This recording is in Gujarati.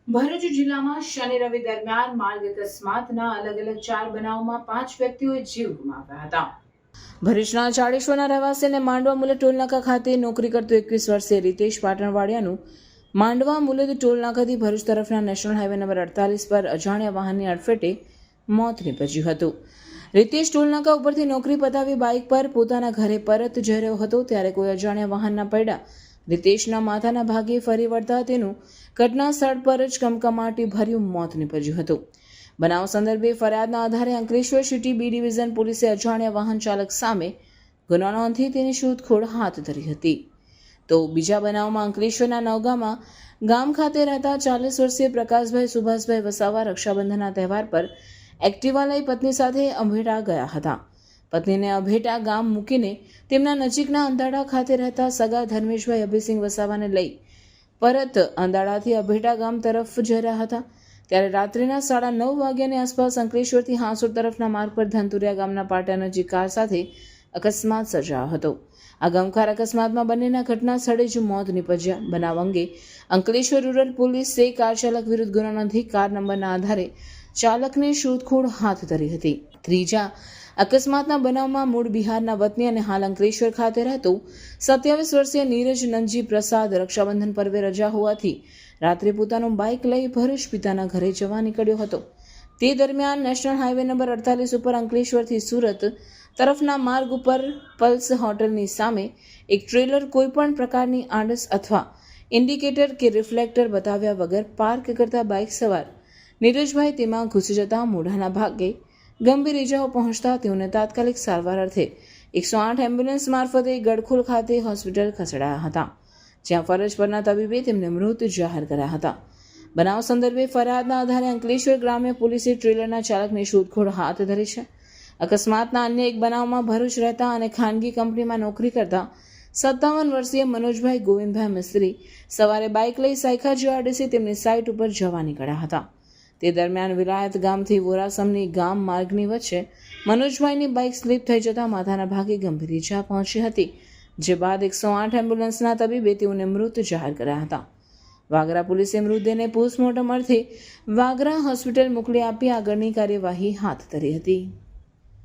ભરૂચ જિલ્લામાં શનિ રવિ દરમિયાન માર્ગ અકસ્માતના અલગ અલગ 4 બનાવોમાં 5 વ્યક્તિઓએ જીવ ગુમાવ્યા હતા. ભરૂચના ચાળેશ્વરના રહેવાસી અને માંડવા મુલદ ટોલનાકા ખાતે નોકરી કરતો 21 વર્ષીય રીતેશ પાટણવાડિયાનું માંડવા મુલદ ટોલનાકાથી ભરૂચ તરફના નેશનલ હાઈવે નંબર 48 પર અજાણ્યા વાહનની અડફેટે મોત નીપજ્યું હતું. રીતેશ ટોલનાકા ઉપરથી નોકરી પતાવી બાઇક પર પોતાના ઘરે પરત જઈ રહ્યો હતો ત્યારે કોઈ અજાણ્યા વાહનના પૈડા રીતેશના માથાના ભાગે ફરી વળતા તેનું ઘટના સ્થળ પર જ કમકમાટી ભર્યું મોત નીપજ્યું હતું. બનાવ સંદર્ભે ફરિયાદના આધારે અંકલેશ્વર સિટી બી ડિવિઝન પોલીસે અજાણ્યા વાહન ચાલક સામે ગુનો નોંધી તેની શોધખોળ હાથ ધરી હતી. તો બીજા બનાવમાં અંકલેશ્વરના નવગામમાં ગામ ખાતે રહેતા 40 વર્ષીય પ્રકાશભાઈ સુભાષભાઈ વસાવા રક્ષાબંધનના તહેવાર પર એક્ટિવા લઈ પત્ની સાથે અભેટા ગયા હતા. પત્નીને અભેટા ગામ મૂકીને તેમના નજીકના અંદાડા ખાતે રહેતા સગા ધર્મેશભાઈ અભિસિંહ વસાવાને લઈ પરત અંદાડાથી અભેટા ગામ તરફ જઈ રહ્યા હતા ત્યારે રાત્રિના 9:30 વાગ્યાની આસપાસ અંકલેશ્વરથી હાંસોડ તરફના માર્ગ પર ધનતુરિયા ગામના પાટા નજીક કાર સાથે અકસ્માત સર્જાયો હતો. આ ગમખાર અકસ્માતમાં બંનેના ઘટના સ્થળે જ મોત નીપજ્યા. બનાવ અંગે અંકલેશ્વર રૂરલ પોલીસે કાર ચાલક વિરુદ્ધ ગુનો નોંધી કાર નંબરના આધારે ચાલકની શોધખોળ હાથ ધરી હતી. ત્રીજા અકસ્માતના બનાવમાં મૂળ બિહારના વતની અને હાલ અંકલેશ્વર ખાતે રહેતો 27 વર્ષીય નીરજ નંજી પ્રસાદ રક્ષાબંધન પર્વે રજા હોવાથી રાત્રે પોતાનું બાઇક લઈ ભરૂચ પિતાના ઘરે જવા નીકળ્યો હતો. તે દરમિયાન નેશનલ હાઈવે નંબર 48 ઉપર અંકલેશ્વરથી સુરત તરફના માર્ગ ઉપર પલ્સ હોટલની સામે એક ટ્રેલર કોઈપણ પ્રકારની આડસ અથવા ઇન્ડિકેટર કે રિફ્લેક્ટર બતાવ્યા વગર પાર્ક કરતા બાઇક સવાર નીરજભાઈ તેમાં ઘૂસી જતા મોઢાના ભાગે ગંભીર ઇજાઓ પહોંચતા તેઓને તાત્કાલિક સારવાર અર્થે 108 એમ્બ્યુલન્સ મારફતે ગડખોલ ખાતે હોસ્પિટલ ખસેડાયા હતા, જ્યાં ફરજ પરના તબીબે તેમને મૃત જાહેર કર્યા હતા. બનાવ સંદર્ભે ફરિયાદના આધારે અંકલેશ્વર ગ્રામ્ય પોલીસે ટ્રેલરના ચાલકની શોધખોળ હાથ ધરી છે. અકસ્માતના અન્ય એક બનાવમાં ભરૂચ રહેતા અને ખાનગી કંપનીમાં નોકરી કરતા 57 વર્ષીય મનોજભાઈ ગોવિંદભાઈ મિસ્ત્રી સવારે બાઇક લઈ સાયખા જીઆરડીસી તેમની સાઇટ ઉપર જવા નીકળ્યા હતા. તે દરમિયાન વિલાયત ગામથી વોરાસમની ગામ માર્ગની વચ્ચે મનોજભાઈની બાઇક સ્લીપ થઈ જતાં માથાના ભાગે ગંભીર ઇજા પહોંચી હતી, જે બાદ 108 એમ્બ્યુલન્સના તબીબે તેઓને મૃત જાહેર કર્યા હતા. વાગરા પોલીસે મૃતદેહને પોસ્ટમોર્ટમ અર્થે વાગરા હોસ્પિટલ મોકલી આપી આગળની કાર્યવાહી હાથ ધરી હતી.